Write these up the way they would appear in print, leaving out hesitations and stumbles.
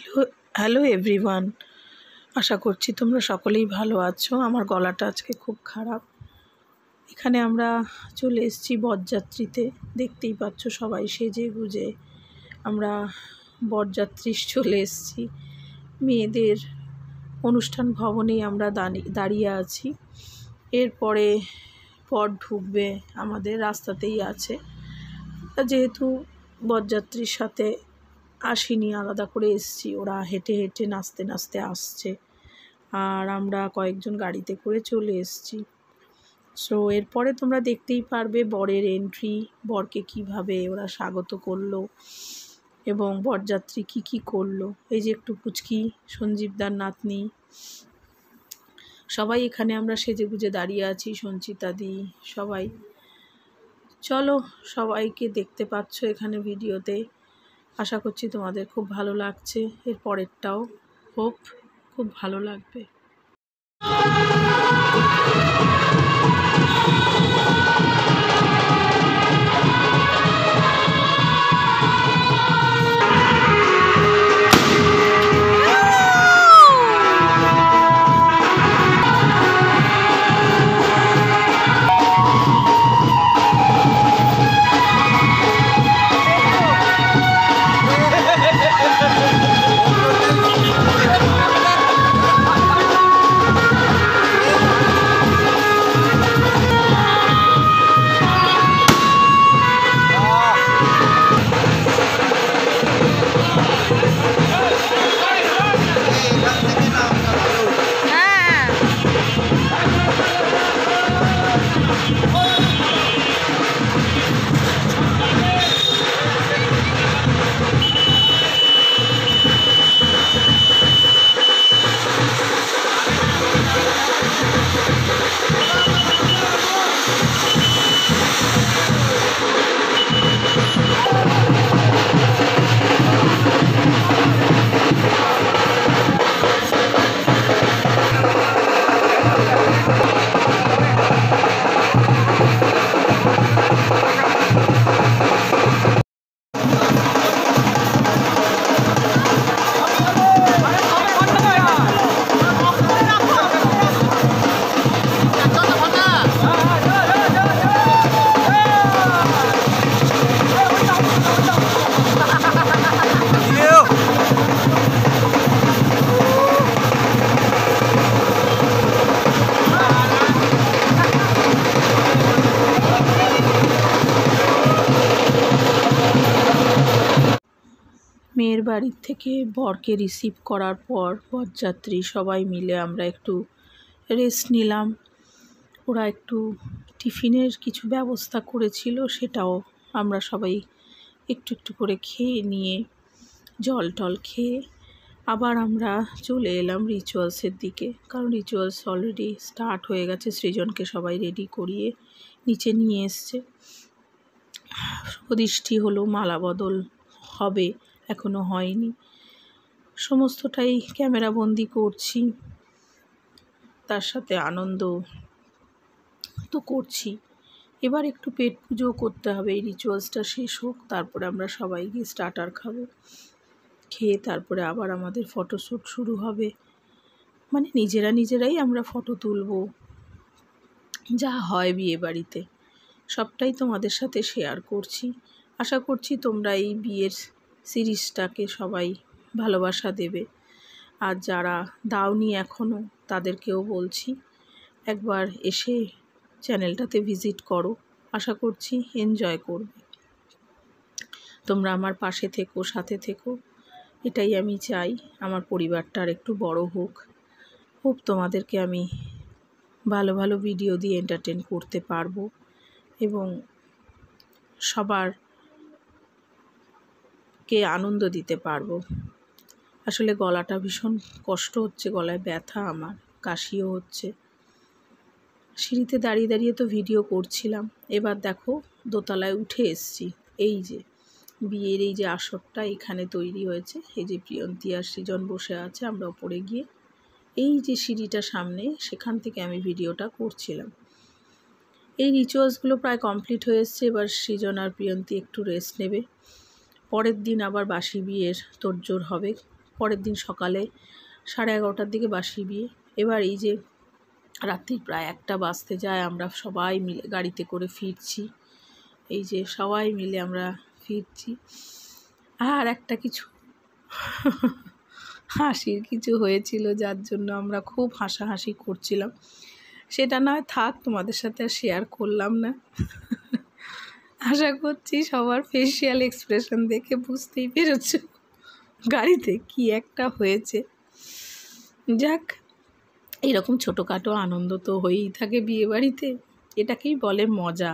Hello hello everyone, আশা করছি তোমরা সকলেই ভালো আছো। আমার গলাটা আজকে খুব খারাপ। এখানে আমরা চলে এসেছি বরযাত্রীতে, দেখতেই পাচ্ছ সবাই সেজে গুজে আমরা বরযাত্রী চলে এসেছি। মেয়েদের অনুষ্ঠান ভবনেই আমরা দাঁড়িয়ে আছি। এরপরে পর ঢুকবে আমাদের রাস্তাতেই আছে। যেহেতু বরযাত্রীর সাথে আসিনি, আলাদা করে এসেছি, ওরা হেঁটে হেঁটে নাচতে নাচতে আসছে আর আমরা কয়েকজন গাড়িতে করে চলে এসেছি। সো এরপরে তোমরা দেখতেই পারবে বরের এন্ট্রি, বরকে কিভাবে ওরা স্বাগত করলো এবং বরযাত্রী কি করলো। এই যে একটু পুচকি সঞ্জীবদার নাতনি, সবাই এখানে আমরা সেজে গুজে দাঁড়িয়ে আছি, সঞ্চিতাদি সবাই। চলো, সবাইকে দেখতে পাচ্ছ এখানে ভিডিওতে। আশা করছি তোমাদের খুব ভালো লাগছে। এর পরেরটাও হোপ খুব ভালো লাগবে। মেয়ের বাড়ির থেকে বরকে রিসিভ করার পর বরযাত্রী সবাই মিলে আমরা একটু রেস্ট নিলাম। ওরা একটু টিফিনের কিছু ব্যবস্থা করেছিল, সেটাও আমরা সবাই একটু একটু করে খেয়ে নিয়ে জল টল খেয়ে আবার আমরা চলে এলাম রিচুয়ালসের দিকে। কারণ রিচুয়ালস অলরেডি স্টার্ট হয়ে গেছে, সৃজনকে সবাই রেডি করিয়ে নিচে নিয়ে এসছে। প্রতিষ্ঠি হলো, মালা বদল হবে, এখনো হয়নি। সমস্তটাই ক্যামেরা বন্দি করছি, তার সাথে আনন্দ তো করছি। এবার একটু পেট পুজো করতে হবে, এই রিচুয়ালসটা শেষ হোক, তারপরে আমরা সবাই গিয়ে স্টার্টার খাবো। খেয়ে তারপরে আবার আমাদের ফটোশ্যুট শুরু হবে। মানে নিজেরাই আমরা ফটো তুলব, যা হয় বিয়ে বাড়িতে সবটাই তোমাদের সাথে শেয়ার করছি। আশা করছি তোমরা এই বিয়ের সিরিজটাকে সবাই ভালোবাসা দেবে। আর যারা দাওনি এখনও, তাদেরকেও বলছি একবার এসে চ্যানেলটাতে ভিজিট করো। আশা করছি এনজয় করবে। তোমরা আমার পাশে থেকো, সাথে থেকো, এটাই আমি চাই। আমার পরিবারটা আর একটু বড় হোক। খুব তোমাদেরকে আমি ভালো ভালো ভিডিও দিয়ে এন্টারটেন করতে পারবো এবং সবারকে আনন্দ দিতে পারবো। আসলে গলাটা ভীষণ কষ্ট হচ্ছে, গলায় ব্যথা, আমার কাশিও হচ্ছে। সিঁড়িতে দাঁড়িয়ে দাঁড়িয়ে তো ভিডিও করছিলাম। এবার দেখো দোতলায় উঠে এসছি। এই যে বিয়ের এই যে আসরটা এখানে তৈরি হয়েছে, এই যে প্রিয়ন্তী আর সৃজন বসে আছে, আমরা ওপরে গিয়ে এই যে সিঁড়িটা সামনে, সেখান থেকে আমি ভিডিওটা করছিলাম। এই রিচুয়ালসগুলো প্রায় কমপ্লিট হয়ে এসছে। এবার সৃজন আর প্রিয়ন্তী একটু রেস্ট নেবে। পরের দিন আবার বাসি বিয়ের তোড়জোড় হবে। পরের দিন সকালে 11:30টার দিকে বাসি বিয়ে। এবার এই যে রাত্রি প্রায় 1টা বাজতে যায়, আমরা সবাই মিলে গাড়িতে করে ফিরছি। এই যে সবাই মিলে আমরা ফিরছি। আর একটা কিছু হাসির কিছু হয়েছিল, যার জন্য আমরা খুব হাসাহাসি করছিলাম। সেটা নয় থাক, তোমাদের সাথে আর শেয়ার করলাম না। আশা করছি সবার ফেসিয়াল এক্সপ্রেশন দেখে বুঝতেই পেরেছ গাড়িতে কি একটা হয়েছে। যাক, এরকম ছোটোখাটো আনন্দ তো হয়েই থাকে বিয়েবাড়িতে, এটাকেই বলে মজা।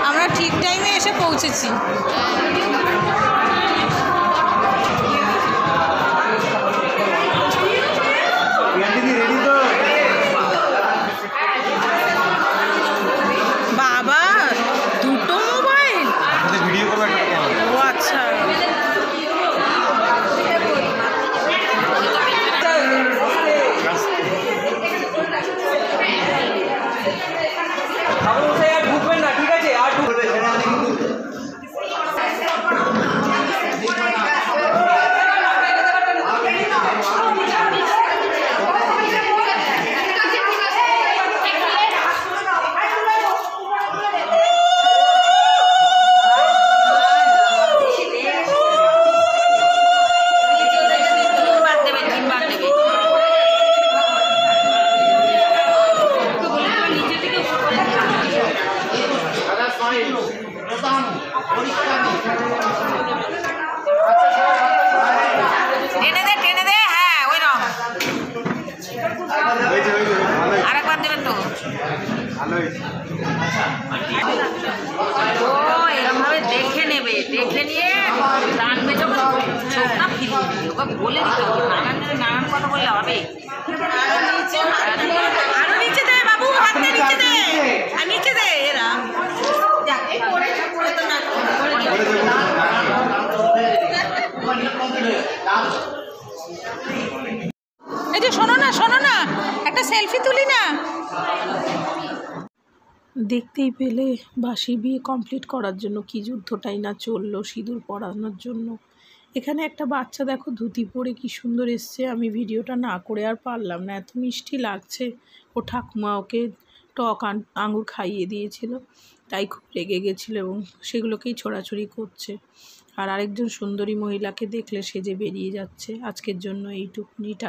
আমরা ঠিক টাইমে এসে পৌঁছেছি। বাবা, দুটো মোবাইল? ও আচ্ছা। টেনে দে, হ্যাঁ ওই রকম আরেকবার দেবেন তো। ও এরকমভাবে দেখে নেবে, দেখে নিয়ে টানবে যখন চোখটা ফিরিয়ে দেবে। ওকে বলে দিতে হবে, নানান কথা বললে হবে। আরো নিচে দে বাবু, হাতটা নিচে দে, আর নিচে দে। এরা এই যে শোনো না, একটা সেলফি তুলি না। দেখতেই পেলে বাসি বিয়ে কমপ্লিট করার জন্য কি যুদ্ধটাই না চললো সিঁদুর পরানোর জন্য। এখানে একটা বাচ্চা দেখো ধুতি পরে কি সুন্দর এসছে। আমি ভিডিওটা না করে আর পারলাম না, এত মিষ্টি লাগছে। ও ঠাকুমা ওকে টক আঙুর খাইয়ে দিয়েছিল, তাই খুব রেগে গেছিলো এবং সেগুলোকেই ছোড়াছুড়ি করছে। আর আরেকজন সুন্দরী মহিলাকে দেখলে সেজে বেরিয়ে যাচ্ছে। আজকের জন্য এইটুকুনি, টাটা।